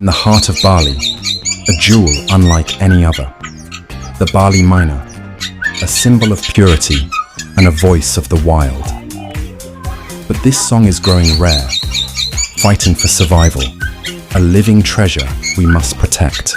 In the heart of Bali, a jewel unlike any other. The Bali myna, a symbol of purity and a voice of the wild. But this song is growing rare, fighting for survival, a living treasure we must protect.